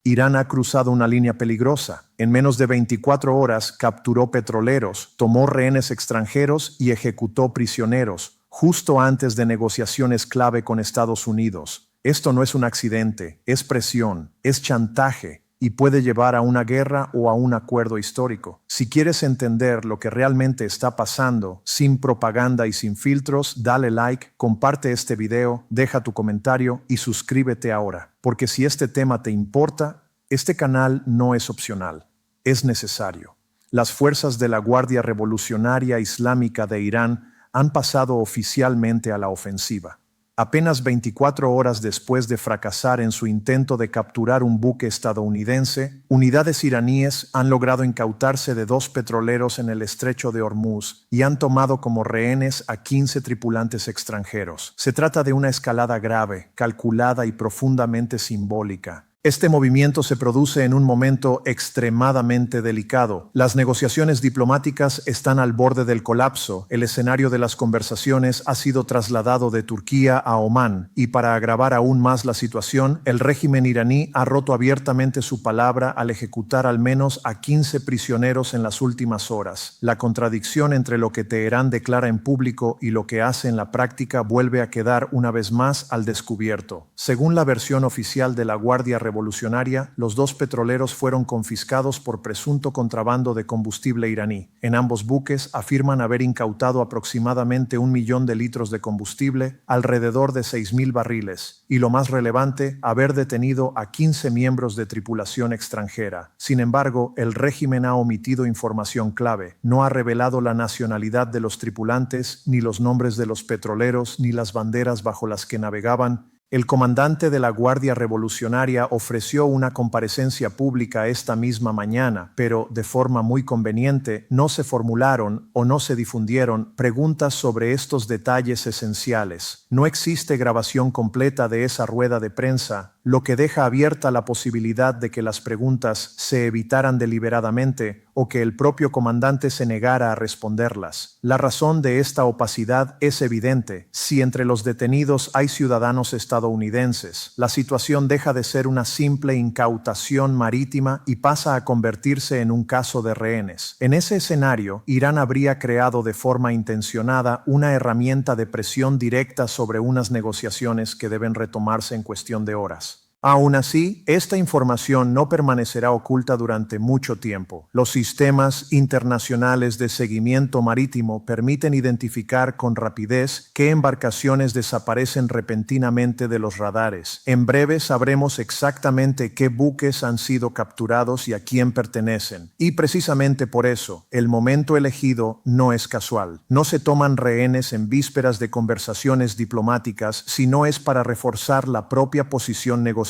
Irán ha cruzado una línea peligrosa. En menos de 24 horas capturó petroleros, tomó rehenes extranjeros y ejecutó prisioneros, justo antes de negociaciones clave con Estados Unidos. Esto no es un accidente, es presión, es chantaje y puede llevar a una guerra o a un acuerdo histórico. Si quieres entender lo que realmente está pasando, sin propaganda y sin filtros, dale like, comparte este video, deja tu comentario y suscríbete ahora. Porque si este tema te importa, este canal no es opcional, es necesario. Las fuerzas de la Guardia Revolucionaria Islámica de Irán han pasado oficialmente a la ofensiva. Apenas 24 horas después de fracasar en su intento de capturar un buque estadounidense, unidades iraníes han logrado incautarse de 2 petroleros en el estrecho de Hormuz y han tomado como rehenes a 15 tripulantes extranjeros. Se trata de una escalada grave, calculada y profundamente simbólica. Este movimiento se produce en un momento extremadamente delicado. Las negociaciones diplomáticas están al borde del colapso. El escenario de las conversaciones ha sido trasladado de Turquía a Omán y para agravar aún más la situación, el régimen iraní ha roto abiertamente su palabra al ejecutar al menos a 15 prisioneros en las últimas horas. La contradicción entre lo que Teherán declara en público y lo que hace en la práctica vuelve a quedar una vez más al descubierto. Según la versión oficial de la Guardia Revolucionaria, los 2 petroleros fueron confiscados por presunto contrabando de combustible iraní. En ambos buques afirman haber incautado aproximadamente 1 millón de litros de combustible, alrededor de 6.000 barriles, y lo más relevante, haber detenido a 15 miembros de tripulación extranjera. Sin embargo, el régimen ha omitido información clave. No ha revelado la nacionalidad de los tripulantes, ni los nombres de los petroleros, ni las banderas bajo las que navegaban. El comandante de la Guardia Revolucionaria ofreció una comparecencia pública esta misma mañana, pero de forma muy conveniente no se formularon o no se difundieron preguntas sobre estos detalles esenciales. No existe grabación completa de esa rueda de prensa, lo que deja abierta la posibilidad de que las preguntas se evitaran deliberadamente o que el propio comandante se negara a responderlas. La razón de esta opacidad es evidente. Si entre los detenidos hay ciudadanos estadounidenses, la situación deja de ser una simple incautación marítima y pasa a convertirse en un caso de rehenes. En ese escenario, Irán habría creado de forma intencionada una herramienta de presión directa sobre unas negociaciones que deben retomarse en cuestión de horas. Aún así, esta información no permanecerá oculta durante mucho tiempo. Los sistemas internacionales de seguimiento marítimo permiten identificar con rapidez qué embarcaciones desaparecen repentinamente de los radares. En breve sabremos exactamente qué buques han sido capturados y a quién pertenecen. Y precisamente por eso, el momento elegido no es casual. No se toman rehenes en vísperas de conversaciones diplomáticas, sino es para reforzar la propia posición negociadora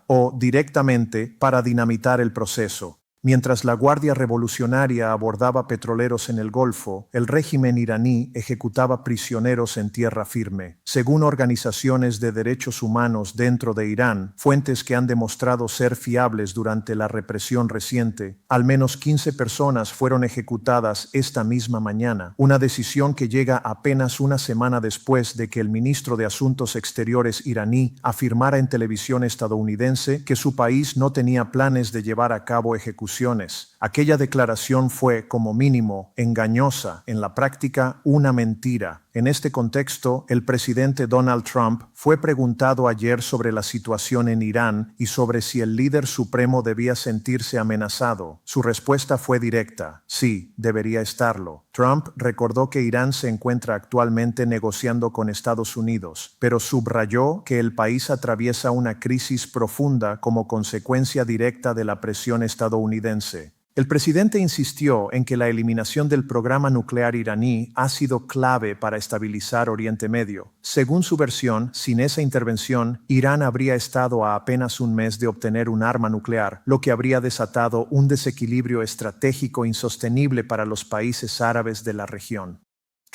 o directamente para dinamitar el proceso. Mientras la Guardia Revolucionaria abordaba petroleros en el Golfo, el régimen iraní ejecutaba prisioneros en tierra firme. Según organizaciones de derechos humanos dentro de Irán, fuentes que han demostrado ser fiables durante la represión reciente, al menos 15 personas fueron ejecutadas esta misma mañana, una decisión que llega apenas una semana después de que el ministro de Asuntos Exteriores iraní afirmara en televisión estadounidense que su país no tenía planes de llevar a cabo ejecuciones. Aquella declaración fue, como mínimo, engañosa, en la práctica, una mentira. En este contexto, el presidente Donald Trump fue preguntado ayer sobre la situación en Irán y sobre si el líder supremo debía sentirse amenazado. Su respuesta fue directa: sí, debería estarlo. Trump recordó que Irán se encuentra actualmente negociando con Estados Unidos, pero subrayó que el país atraviesa una crisis profunda como consecuencia directa de la presión estadounidense. El presidente insistió en que la eliminación del programa nuclear iraní ha sido clave para estabilizar Oriente Medio. Según su versión, sin esa intervención, Irán habría estado a apenas un mes de obtener un arma nuclear, lo que habría desatado un desequilibrio estratégico insostenible para los países árabes de la región.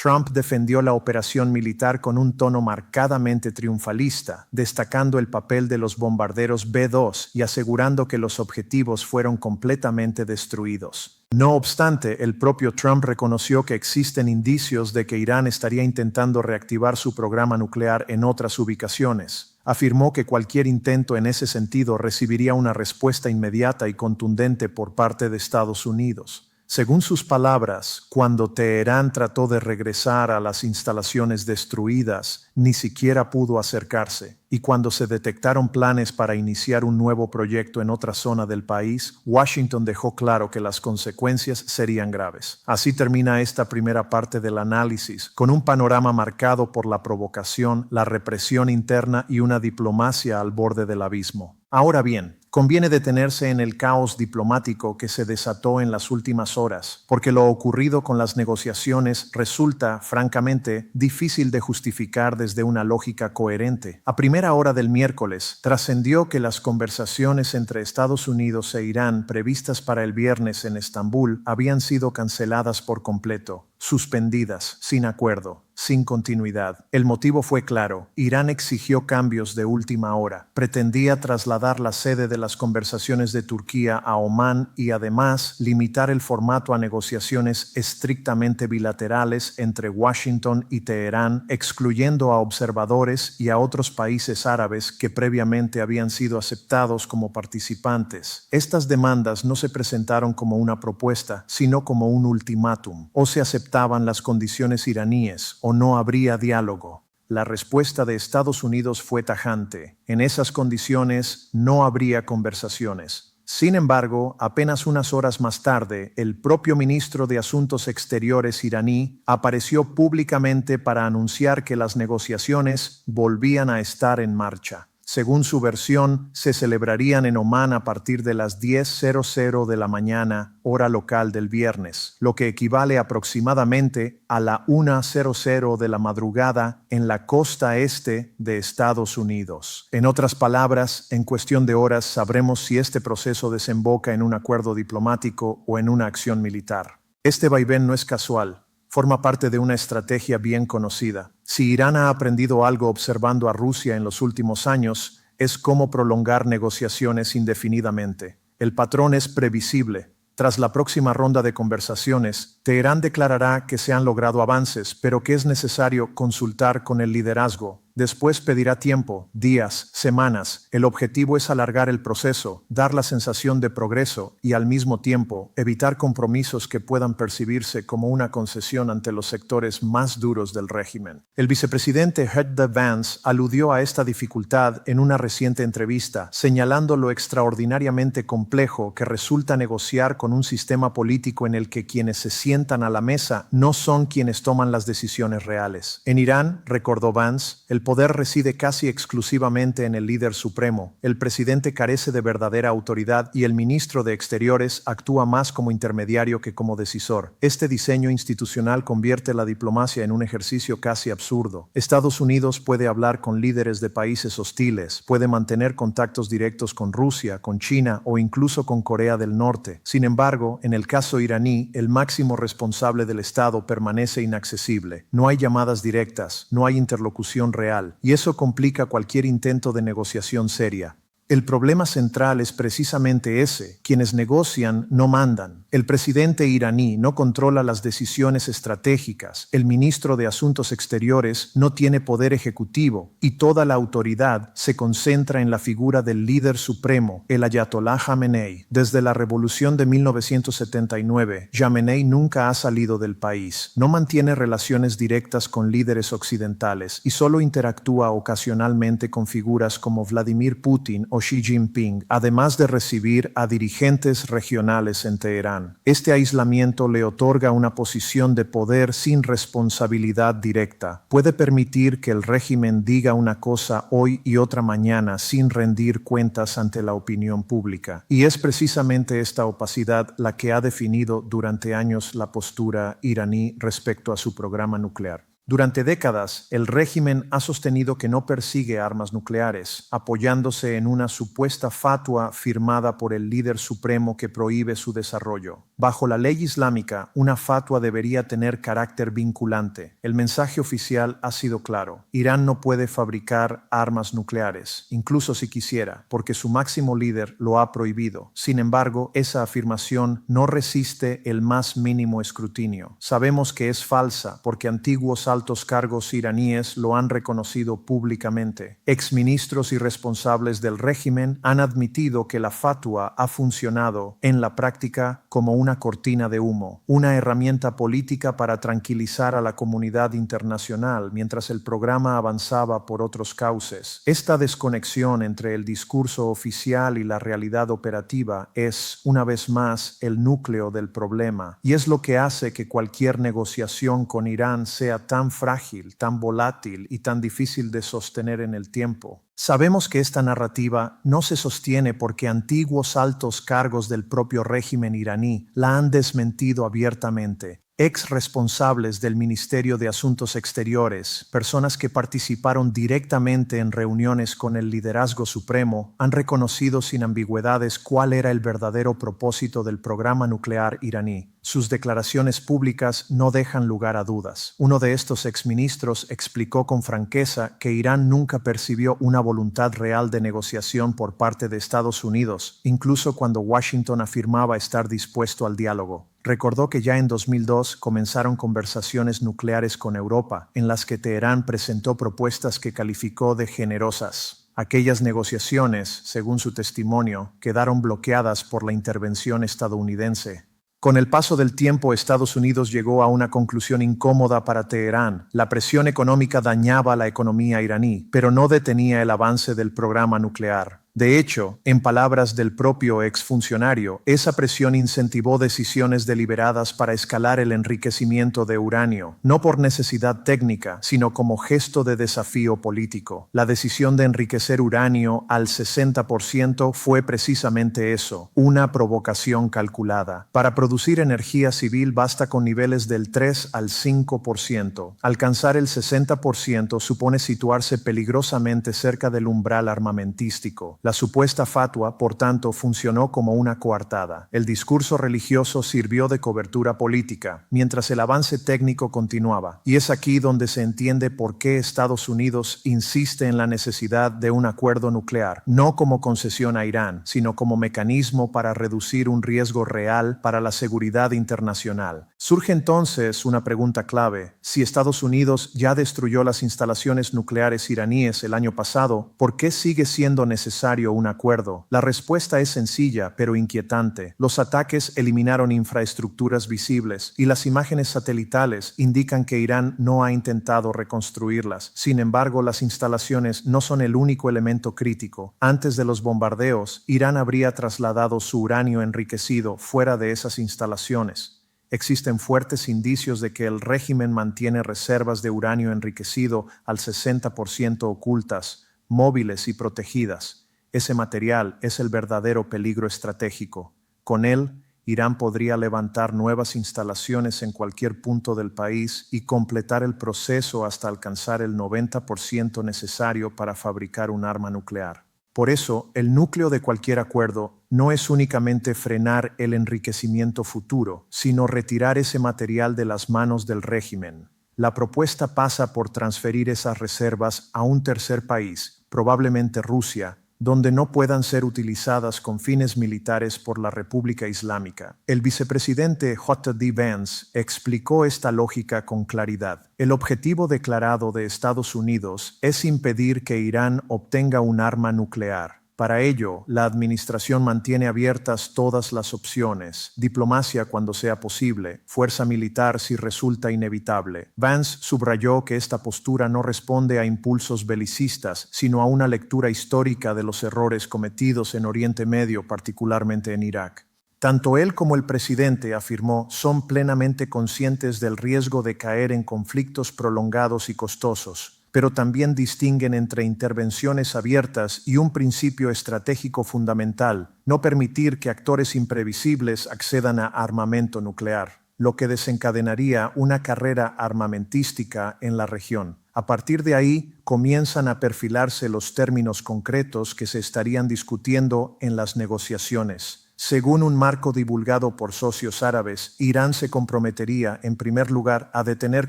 Trump defendió la operación militar con un tono marcadamente triunfalista, destacando el papel de los bombarderos B-2 y asegurando que los objetivos fueron completamente destruidos. No obstante, el propio Trump reconoció que existen indicios de que Irán estaría intentando reactivar su programa nuclear en otras ubicaciones. Afirmó que cualquier intento en ese sentido recibiría una respuesta inmediata y contundente por parte de Estados Unidos. Según sus palabras, cuando Teherán trató de regresar a las instalaciones destruidas, ni siquiera pudo acercarse. Y cuando se detectaron planes para iniciar un nuevo proyecto en otra zona del país, Washington dejó claro que las consecuencias serían graves. Así termina esta primera parte del análisis, con un panorama marcado por la provocación, la represión interna y una diplomacia al borde del abismo. Ahora bien, conviene detenerse en el caos diplomático que se desató en las últimas horas, porque lo ocurrido con las negociaciones resulta, francamente, difícil de justificar desde una lógica coherente. A primera hora del miércoles, trascendió que las conversaciones entre Estados Unidos e Irán previstas para el viernes en Estambul habían sido canceladas por completo, suspendidas, sin acuerdo, sin continuidad. El motivo fue claro: Irán exigió cambios de última hora, pretendía trasladar la sede de las conversaciones de Turquía a Omán y además limitar el formato a negociaciones estrictamente bilaterales entre Washington y Teherán, excluyendo a observadores y a otros países árabes que previamente habían sido aceptados como participantes. Estas demandas no se presentaron como una propuesta, sino como un ultimátum. O se aceptaban las condiciones iraníes o no habría diálogo. La respuesta de Estados Unidos fue tajante: en esas condiciones no habría conversaciones. Sin embargo, apenas unas horas más tarde, el propio ministro de Asuntos Exteriores iraní apareció públicamente para anunciar que las negociaciones volvían a estar en marcha. Según su versión, se celebrarían en Omán a partir de las 10:00 de la mañana, hora local del viernes, lo que equivale aproximadamente a la 1:00 de la madrugada en la costa este de Estados Unidos. En otras palabras, en cuestión de horas sabremos si este proceso desemboca en un acuerdo diplomático o en una acción militar. Este vaivén no es casual. Forma parte de una estrategia bien conocida. Si Irán ha aprendido algo observando a Rusia en los últimos años, es cómo prolongar negociaciones indefinidamente. El patrón es previsible. Tras la próxima ronda de conversaciones, Teherán declarará que se han logrado avances, pero que es necesario consultar con el liderazgo. Después pedirá tiempo, días, semanas. El objetivo es alargar el proceso, dar la sensación de progreso y, al mismo tiempo, evitar compromisos que puedan percibirse como una concesión ante los sectores más duros del régimen. El vicepresidente J.D. Vance aludió a esta dificultad en una reciente entrevista, señalando lo extraordinariamente complejo que resulta negociar con un sistema político en el que quienes se sientan a la mesa no son quienes toman las decisiones reales. En Irán, recordó Vance, el poder reside casi exclusivamente en el líder supremo. El presidente carece de verdadera autoridad y el ministro de Exteriores actúa más como intermediario que como decisor. Este diseño institucional convierte la diplomacia en un ejercicio casi absurdo. Estados Unidos puede hablar con líderes de países hostiles, puede mantener contactos directos con Rusia, con China o incluso con Corea del Norte. Sin embargo, en el caso iraní, el máximo responsable del Estado permanece inaccesible. No hay llamadas directas, no hay interlocución real, y eso complica cualquier intento de negociación seria. El problema central es precisamente ese: quienes negocian no mandan. El presidente iraní no controla las decisiones estratégicas, el ministro de Asuntos Exteriores no tiene poder ejecutivo y toda la autoridad se concentra en la figura del líder supremo, el Ayatollah Jamenei. Desde la revolución de 1979, Jamenei nunca ha salido del país, no mantiene relaciones directas con líderes occidentales y solo interactúa ocasionalmente con figuras como Vladimir Putin o Xi Jinping, además de recibir a dirigentes regionales en Teherán. Este aislamiento le otorga una posición de poder sin responsabilidad directa. Puede permitir que el régimen diga una cosa hoy y otra mañana sin rendir cuentas ante la opinión pública. Y es precisamente esta opacidad la que ha definido durante años la postura iraní respecto a su programa nuclear. Durante décadas, el régimen ha sostenido que no persigue armas nucleares, apoyándose en una supuesta fatua firmada por el líder supremo que prohíbe su desarrollo. Bajo la ley islámica, una fatwa debería tener carácter vinculante. El mensaje oficial ha sido claro. Irán no puede fabricar armas nucleares, incluso si quisiera, porque su máximo líder lo ha prohibido. Sin embargo, esa afirmación no resiste el más mínimo escrutinio. Sabemos que es falsa porque antiguos altos cargos iraníes lo han reconocido públicamente. Exministros y responsables del régimen han admitido que la fatwa ha funcionado en la práctica como una cortina de humo, una herramienta política para tranquilizar a la comunidad internacional mientras el programa avanzaba por otros cauces. Esta desconexión entre el discurso oficial y la realidad operativa es, una vez más, el núcleo del problema, y es lo que hace que cualquier negociación con Irán sea tan frágil, tan volátil y tan difícil de sostener en el tiempo. Sabemos que esta narrativa no se sostiene porque antiguos altos cargos del propio régimen iraní la han desmentido abiertamente. Ex responsables del Ministerio de Asuntos Exteriores, personas que participaron directamente en reuniones con el liderazgo supremo, han reconocido sin ambigüedades cuál era el verdadero propósito del programa nuclear iraní. Sus declaraciones públicas no dejan lugar a dudas. Uno de estos exministros explicó con franqueza que Irán nunca percibió una voluntad real de negociación por parte de Estados Unidos, incluso cuando Washington afirmaba estar dispuesto al diálogo. Recordó que ya en 2002 comenzaron conversaciones nucleares con Europa, en las que Teherán presentó propuestas que calificó de generosas. Aquellas negociaciones, según su testimonio, quedaron bloqueadas por la intervención estadounidense. Con el paso del tiempo, Estados Unidos llegó a una conclusión incómoda para Teherán. La presión económica dañaba la economía iraní, pero no detenía el avance del programa nuclear. De hecho, en palabras del propio exfuncionario, esa presión incentivó decisiones deliberadas para escalar el enriquecimiento de uranio, no por necesidad técnica, sino como gesto de desafío político. La decisión de enriquecer uranio al 60% fue precisamente eso, una provocación calculada. Para producir energía civil basta con niveles del 3 al 5%. Alcanzar el 60% supone situarse peligrosamente cerca del umbral armamentístico. La supuesta fatwa, por tanto, funcionó como una coartada. El discurso religioso sirvió de cobertura política, mientras el avance técnico continuaba. Y es aquí donde se entiende por qué Estados Unidos insiste en la necesidad de un acuerdo nuclear, no como concesión a Irán, sino como mecanismo para reducir un riesgo real para la seguridad internacional. Surge entonces una pregunta clave. Si Estados Unidos ya destruyó las instalaciones nucleares iraníes el año pasado, ¿por qué sigue siendo necesario un acuerdo? La respuesta es sencilla, pero inquietante. Los ataques eliminaron infraestructuras visibles y las imágenes satelitales indican que Irán no ha intentado reconstruirlas. Sin embargo, las instalaciones no son el único elemento crítico. Antes de los bombardeos, Irán habría trasladado su uranio enriquecido fuera de esas instalaciones. Existen fuertes indicios de que el régimen mantiene reservas de uranio enriquecido al 60% ocultas, móviles y protegidas. Ese material es el verdadero peligro estratégico. Con él, Irán podría levantar nuevas instalaciones en cualquier punto del país y completar el proceso hasta alcanzar el 90% necesario para fabricar un arma nuclear. Por eso, el núcleo de cualquier acuerdo no es únicamente frenar el enriquecimiento futuro, sino retirar ese material de las manos del régimen. La propuesta pasa por transferir esas reservas a un tercer país, probablemente Rusia, donde no puedan ser utilizadas con fines militares por la República Islámica. El vicepresidente J.D. Vance explicó esta lógica con claridad. El objetivo declarado de Estados Unidos es impedir que Irán obtenga un arma nuclear. Para ello, la administración mantiene abiertas todas las opciones: diplomacia cuando sea posible, fuerza militar si resulta inevitable. Vance subrayó que esta postura no responde a impulsos belicistas, sino a una lectura histórica de los errores cometidos en Oriente Medio, particularmente en Irak. Tanto él como el presidente, afirmó, son plenamente conscientes del riesgo de caer en conflictos prolongados y costosos, pero también distinguen entre intervenciones abiertas y un principio estratégico fundamental: no permitir que actores imprevisibles accedan a armamento nuclear, lo que desencadenaría una carrera armamentística en la región. A partir de ahí, comienzan a perfilarse los términos concretos que se estarían discutiendo en las negociaciones. Según un marco divulgado por socios árabes, Irán se comprometería, en primer lugar, a detener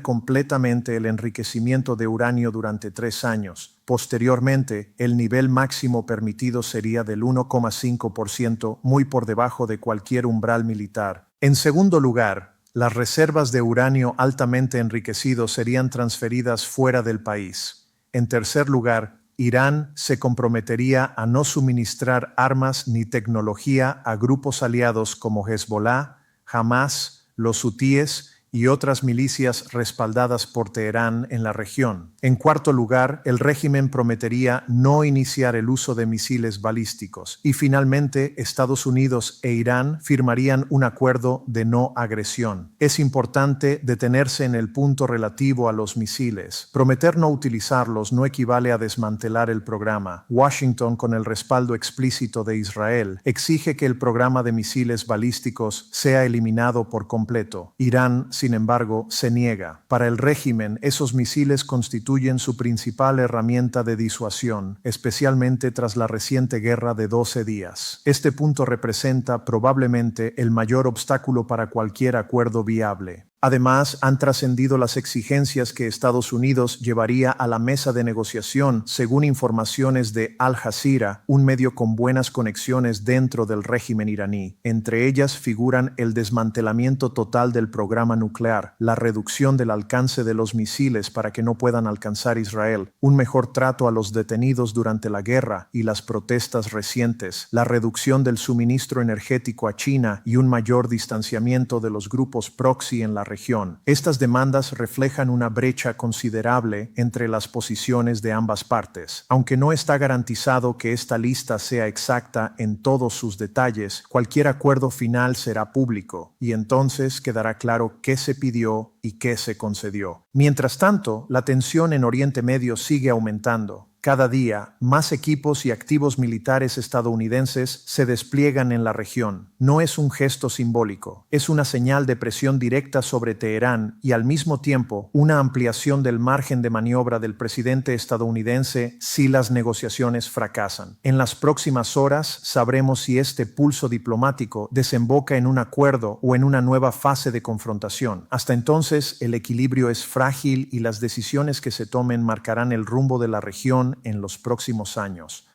completamente el enriquecimiento de uranio durante 3 años. Posteriormente, el nivel máximo permitido sería del 1,5%, muy por debajo de cualquier umbral militar. En segundo lugar, las reservas de uranio altamente enriquecido serían transferidas fuera del país. En tercer lugar, Irán se comprometería a no suministrar armas ni tecnología a grupos aliados como Hezbollah, Hamas, los hutíes y otras milicias respaldadas por Teherán en la región. En cuarto lugar, el régimen prometería no iniciar el uso de misiles balísticos. Y finalmente, Estados Unidos e Irán firmarían un acuerdo de no agresión. Es importante detenerse en el punto relativo a los misiles. Prometer no utilizarlos no equivale a desmantelar el programa. Washington, con el respaldo explícito de Israel, exige que el programa de misiles balísticos sea eliminado por completo. Irán, sin embargo, se niega. Para el régimen, esos misiles constituyen su principal herramienta de disuasión, especialmente tras la reciente guerra de 12 días. Este punto representa probablemente el mayor obstáculo para cualquier acuerdo viable. Además, han trascendido las exigencias que Estados Unidos llevaría a la mesa de negociación, según informaciones de Al Jazeera, un medio con buenas conexiones dentro del régimen iraní. Entre ellas figuran el desmantelamiento total del programa nuclear, la reducción del alcance de los misiles para que no puedan alcanzar Israel, un mejor trato a los detenidos durante la guerra y las protestas recientes, la reducción del suministro energético a China y un mayor distanciamiento de los grupos proxy en la región. Estas demandas reflejan una brecha considerable entre las posiciones de ambas partes. Aunque no está garantizado que esta lista sea exacta en todos sus detalles, cualquier acuerdo final será público, y entonces quedará claro qué se pidió y qué se concedió. Mientras tanto, la tensión en Oriente Medio sigue aumentando. Cada día, más equipos y activos militares estadounidenses se despliegan en la región. No es un gesto simbólico, es una señal de presión directa sobre Teherán y al mismo tiempo una ampliación del margen de maniobra del presidente estadounidense si las negociaciones fracasan. En las próximas horas sabremos si este pulso diplomático desemboca en un acuerdo o en una nueva fase de confrontación. Hasta entonces, el equilibrio es frágil y las decisiones que se tomen marcarán el rumbo de la región en los próximos años.